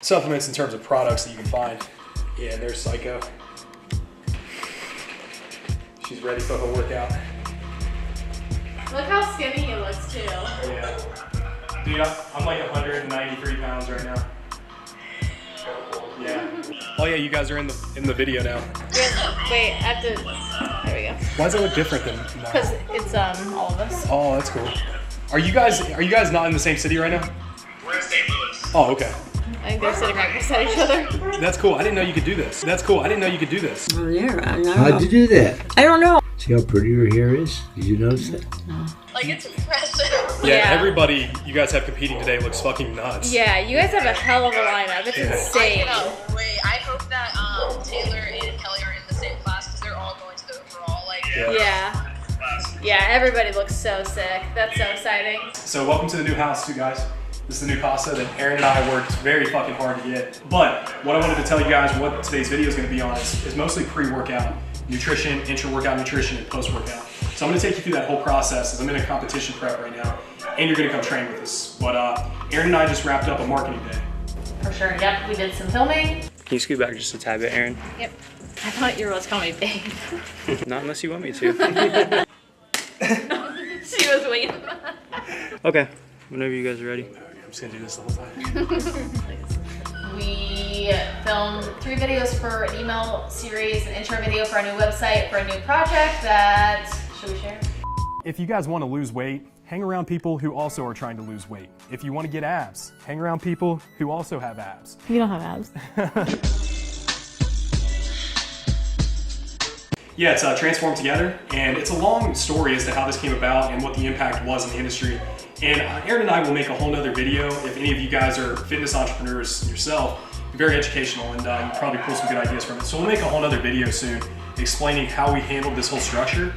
Supplements in terms of products that you can find. Yeah, and there's Psycho. She's ready for her workout. Look how skinny he looks too. Yeah. Dude, I'm like 193 pounds right now. Yeah. Oh yeah, you guys are in the video now. Wait, I have to. There we go. Why does it look different than? Because it's all of us. Oh, that's cool. Are you guys not in the same city right now? We're in St. Louis. Oh, okay. I think they're sitting right beside each other. That's cool. I didn't know you could do this. That's cool. I didn't know you could do this. Oh, yeah, I know. How'd you do that? I don't know. See how pretty her hair is? Did you notice that? Like, it's impressive. Yeah, Yeah. Everybody you guys have competing today looks fucking nuts. Yeah, you guys have a hell of a lineup. It's insane. I cannot wait. I hope that Taylor and Kelly are in the same class because they're all going to the overall. Like, Yeah. Yeah, everybody looks so sick. That's so exciting. So welcome to the new house, too, guys. This is the new casa that Aaron and I worked very fucking hard to get. But what I wanted to tell you guys what today's video is going to be on is mostly pre-workout nutrition, intra-workout nutrition, and post-workout. So I'm going to take you through that whole process as I'm in a competition prep right now, and you're going to come train with us. But Aaron and I just wrapped up a marketing day. For sure. Yep, we did some filming. Can you scoot back just a tad bit, Aaron? Yep. I thought you were about to call me babe. Not unless you want me to. She was waiting. Okay, whenever you guys are ready. I'm just going to do this the whole time. We filmed 3 videos for an email series, an intro video for a new website, for a new project that, should we share? If you guys want to lose weight, hang around people who also are trying to lose weight. If you want to get abs, hang around people who also have abs. You don't have abs. Yeah, it's Transformed Together, and it's a long story as to how this came about and what the impact was in the industry. And Aaron and I will make a whole nother video if any of you guys are fitness entrepreneurs yourself. Very educational, and you probably pull some good ideas from it. So we'll make a whole nother video soon explaining how we handled this whole structure.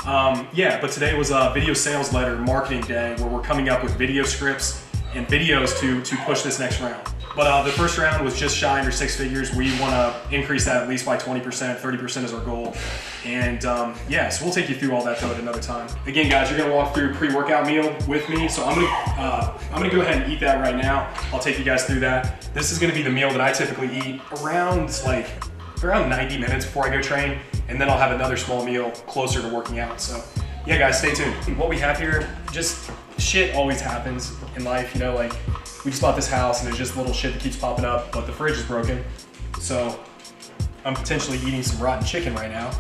Yeah, but today was a video sales letter marketing day where we're coming up with video scripts and videos to push this next round. But the first round was just shy under 6 figures. We want to increase that at least by 20%, 30% is our goal. And yeah, so we'll take you through all that though at another time. Again, guys, you're gonna walk through a pre-workout meal with me. So I'm gonna go ahead and eat that right now. I'll take you guys through that. This is gonna be the meal that I typically eat around 90 minutes before I go train. And then I'll have another small meal closer to working out. So yeah, guys, stay tuned. What we have here, just shit always happens in life, you know, like we just bought this house and there's just little shit that keeps popping up, but the fridge is broken. So I'm potentially eating some rotten chicken right now.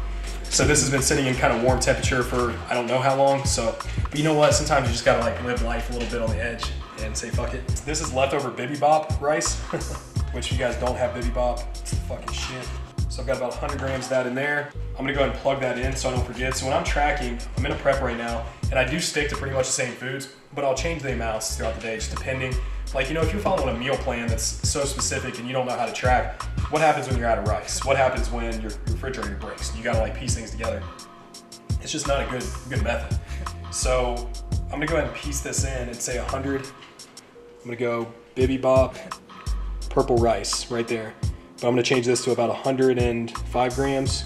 So this has been sitting in kind of warm temperature for I don't know how long. So, but you know what? Sometimes you just gotta like live life a little bit on the edge and say fuck it. This is leftover bibimbap rice, which you guys don't have bibimbap, it's the fucking shit. So I've got about 100 grams of that in there. I'm gonna go ahead and plug that in so I don't forget. So when I'm tracking, I'm in a prep right now, and I do stick to pretty much the same foods, but I'll change the amounts throughout the day just depending. Like, you know, if you're following a meal plan that's so specific and you don't know how to track, what happens when you're out of rice? What happens when your refrigerator breaks and you gotta like piece things together? It's just not a good method. So I'm gonna go ahead and piece this in and say 100. I'm gonna go bibimbap, purple rice right there. But I'm gonna change this to about 105 grams.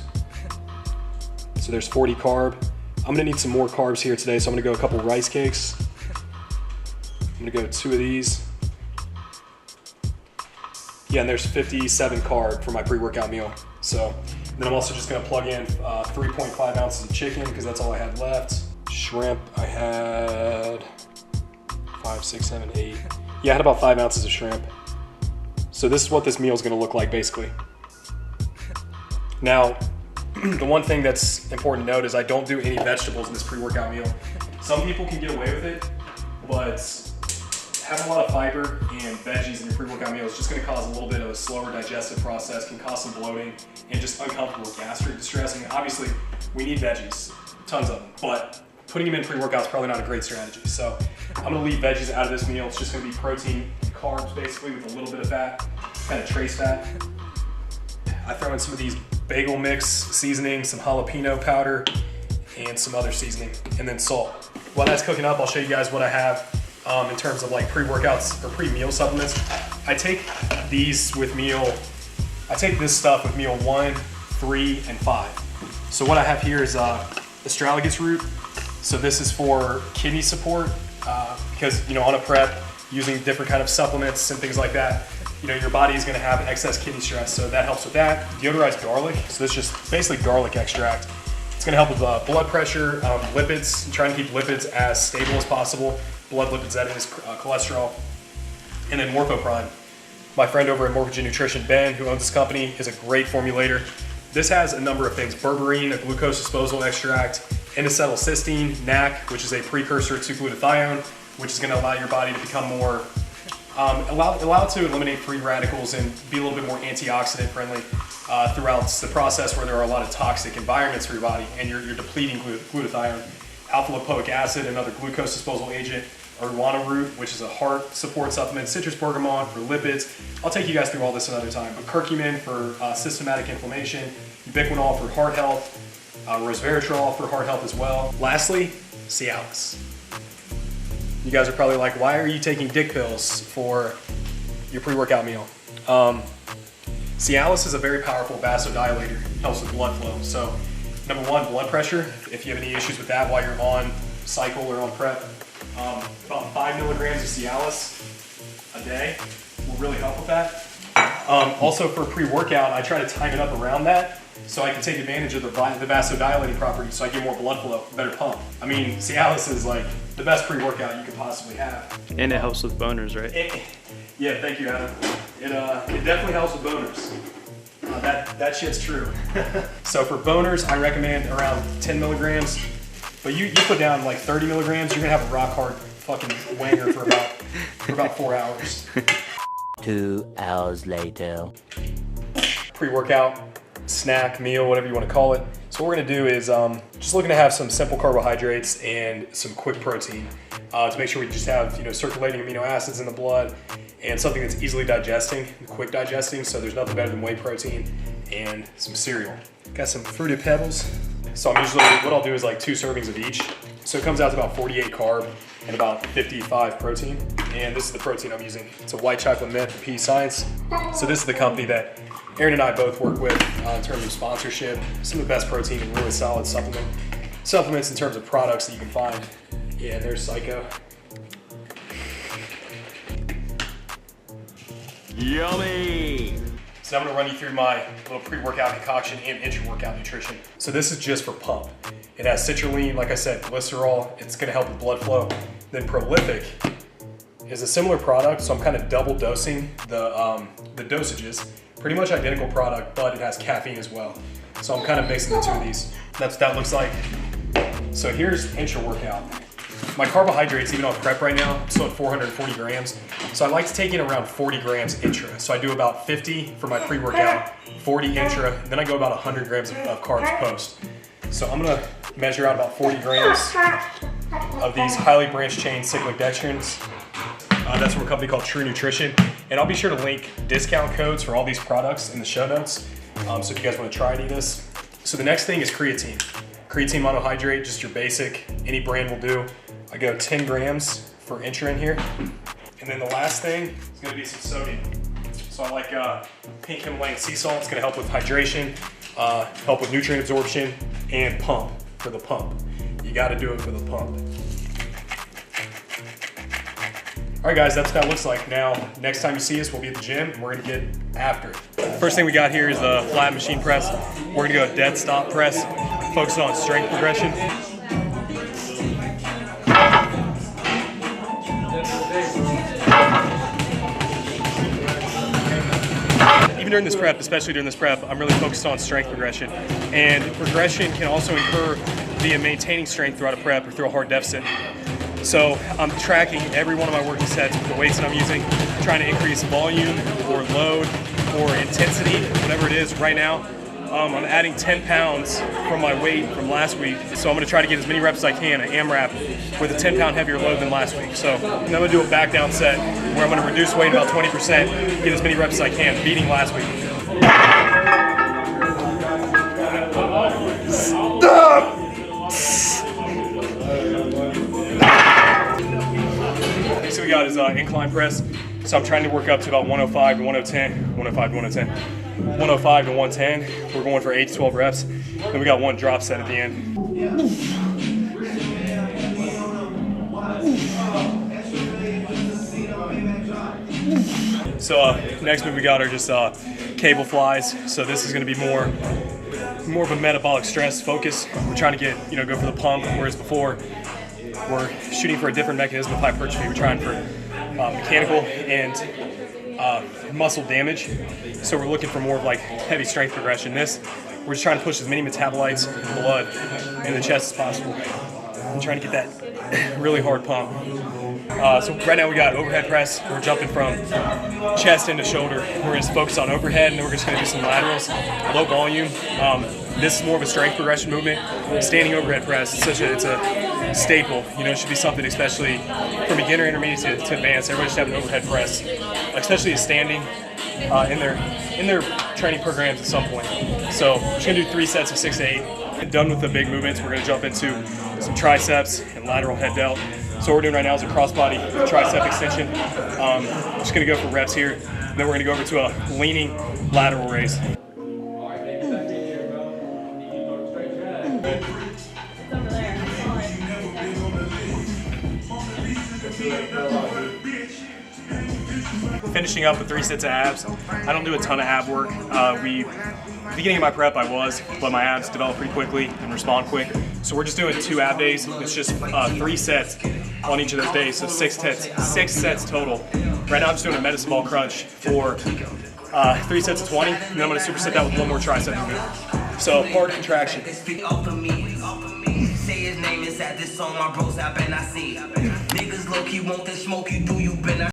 So there's 40 carb. I'm gonna need some more carbs here today, so I'm gonna go a couple rice cakes. I'm gonna go 2 of these. Yeah, and there's 57 carb for my pre-workout meal. So then I'm also just gonna plug in 3.5 ounces of chicken because that's all I had left. Shrimp, I had 5, 6, 7, 8. Yeah, I had about 5 ounces of shrimp. So this is what this meal is gonna look like basically. Now, the one thing that's important to note is I don't do any vegetables in this pre-workout meal. Some people can get away with it, but having a lot of fiber and veggies in your pre-workout meal is just gonna cause a little bit of a slower digestive process, can cause some bloating and just uncomfortable gastric distress. I mean, obviously we need veggies, tons of them, but putting them in pre-workout is probably not a great strategy. So I'm gonna leave veggies out of this meal. It's just gonna be protein, carbs basically with a little bit of fat, kind of trace fat. I throw in some of these bagel mix seasoning, some jalapeno powder, and some other seasoning, and then salt. While that's cooking up, I'll show you guys what I have in terms of like pre-workouts or pre-meal supplements. I take these with meal, I take this stuff with meal 1, 3, and 5. So what I have here is astragalus root. So this is for kidney support because, you know, on a prep, using different kind of supplements and things like that, your body is going to have excess kidney stress, so that helps with that. Deodorized garlic, so this is just basically garlic extract. It's going to help with blood pressure, lipids, trying to keep lipids as stable as possible, blood lipids, that is, cholesterol. And then Morphoprime. My friend over at Morphogen Nutrition, Ben, who owns this company, is a great formulator. This has a number of things: berberine, a glucose disposal extract, N-acetylcysteine, NAC, which is a precursor to glutathione, which is going to allow your body to become more, allow it to eliminate free radicals and be a little bit more antioxidant friendly throughout the process where there are a lot of toxic environments for your body and you're depleting glutathione. Alpha-lipoic acid, another glucose disposal agent, arowana root, which is a heart support supplement, citrus bergamot for lipids. I'll take you guys through all this another time. But curcumin for systematic inflammation, ubiquinol for heart health, resveratrol for heart health as well. Lastly, Cialis. You guys are probably like, why are you taking dick pills for your pre-workout meal? Cialis is a very powerful vasodilator. It helps with blood flow. So, number one, blood pressure. If you have any issues with that while you're on cycle or on prep, about 5 milligrams of Cialis a day will really help with that. Also for pre-workout, I try to time it up around that so I can take advantage of the vasodilating properties so I get more blood flow, better pump. I mean, Cialis is like the best pre-workout you could possibly have. And it helps with boners, right? Yeah, thank you, Adam. It definitely helps with boners. That shit's true. So for boners, I recommend around 10 milligrams. But you put down like 30 milligrams, you're gonna have a rock hard fucking wanger for about 4 hours. 2 hours later. Pre-workout, snack, meal, whatever you want to call it. So what we're gonna do is just looking to have some simple carbohydrates and some quick protein to make sure we just have circulating amino acids in the blood and something that's easily digesting, quick digesting. So there's nothing better than whey protein and some cereal. Got some Fruity Pebbles. So I'm usually, what I'll do is like 2 servings of each. So it comes out to about 48 carb and about 55 protein. And this is the protein I'm using. It's a white chocolate mint from P Science. So this is the company that Aaron and I both work with in terms of sponsorship. Some of the best protein and really solid supplements in terms of products that you can find. Yeah, there's Psycho. Yummy! So I'm gonna run you through my little pre-workout concoction and intra-workout nutrition. So this is just for pump. It has citrulline, like I said, glycerol. It's gonna help with blood flow. Then Prolific is a similar product, so I'm kind of double dosing the dosages. Pretty much identical product, but it has caffeine as well. So I'm kind of mixing the two of these. That's what that looks like. So here's intra-workout. My carbohydrates, even on prep right now, I'm still at 440 grams. So I like to take in around 40 grams intra. So I do about 50 for my pre-workout, 40 intra, and then I go about 100 grams of carbs post. So I'm gonna measure out about 40 grams of these highly branched chain cyclic dextrins. That's from a company called True Nutrition. And I'll be sure to link discount codes for all these products in the show notes. So if you guys wanna try any of this. So the next thing is creatine. Creatine monohydrate, just your basic, any brand will do. I go 10 grams for intra in here. And then the last thing is gonna be some sodium. So I like pink Himalayan sea salt. It's gonna help with hydration, help with nutrient absorption, and pump, for the pump. You gotta do it for the pump. All right guys, that's what that looks like. Now, next time you see us, we'll be at the gym and we're gonna get after it. First thing we got here is the flat machine press. We're gonna go dead stop press, focus on strength progression. Even during this prep, especially during this prep, I'm really focused on strength progression. And progression can also occur via maintaining strength throughout a prep or through a hard deficit. So I'm tracking every one of my working sets with the weights that I'm using, trying to increase volume or load or intensity, whatever it is. Right now, I'm adding 10 pounds from my weight from last week. So I'm gonna try to get as many reps as I can, an AMRAP, with a 10-pound heavier load than last week. So I'm gonna do a back down set where I'm gonna reduce weight about 20%, get as many reps as I can, beating last week. Stop! Next thing we got is incline press. So I'm trying to work up to about 105 to 110, 105 to 110, 105 to 110. We're going for 8 to 12 reps. Then we got one drop set at the end. So next move we got are just cable flies. So this is going to be more of a metabolic stress focus. We're trying to get, go for the pump, whereas before we're shooting for a different mechanism of hypertrophy. We're trying for mechanical and muscle damage. So we're looking for more of like heavy strength progression. This, we're just trying to push as many metabolites, blood, in the chest as possible. I'm trying to get that really hard pump. So right now we got overhead press. We're jumping from chest into shoulder. We're going to focus on overhead, and then we're just going to do some laterals, low volume. This is more of a strength progression movement. Standing overhead press, it's a staple. It should be something, especially from beginner, intermediate to advanced. Everybody should have an overhead press, especially standing in their training programs at some point. So we're just going to do 3 sets of 6 to 8. Done with the big movements, we're going to jump into some triceps and lateral head delt. So what we're doing right now is a crossbody tricep extension. Just going to go for reps here. And then we're going to go over to a leaning lateral raise. Finishing up with 3 sets of abs. I don't do a ton of ab work. Beginning of my prep I was, but my abs develop pretty quickly and respond quick. So we're just doing 2 ab days. It's just 3 sets on each of those days, so 6 sets total. Right now I'm just doing a medicine ball crunch for 3 sets of 20, and then I'm going to superset that with 1 more tricep movement. So hard contraction. Say his name inside this song, my bros, I bet I see. Niggas low key want that smoke, you do, you better.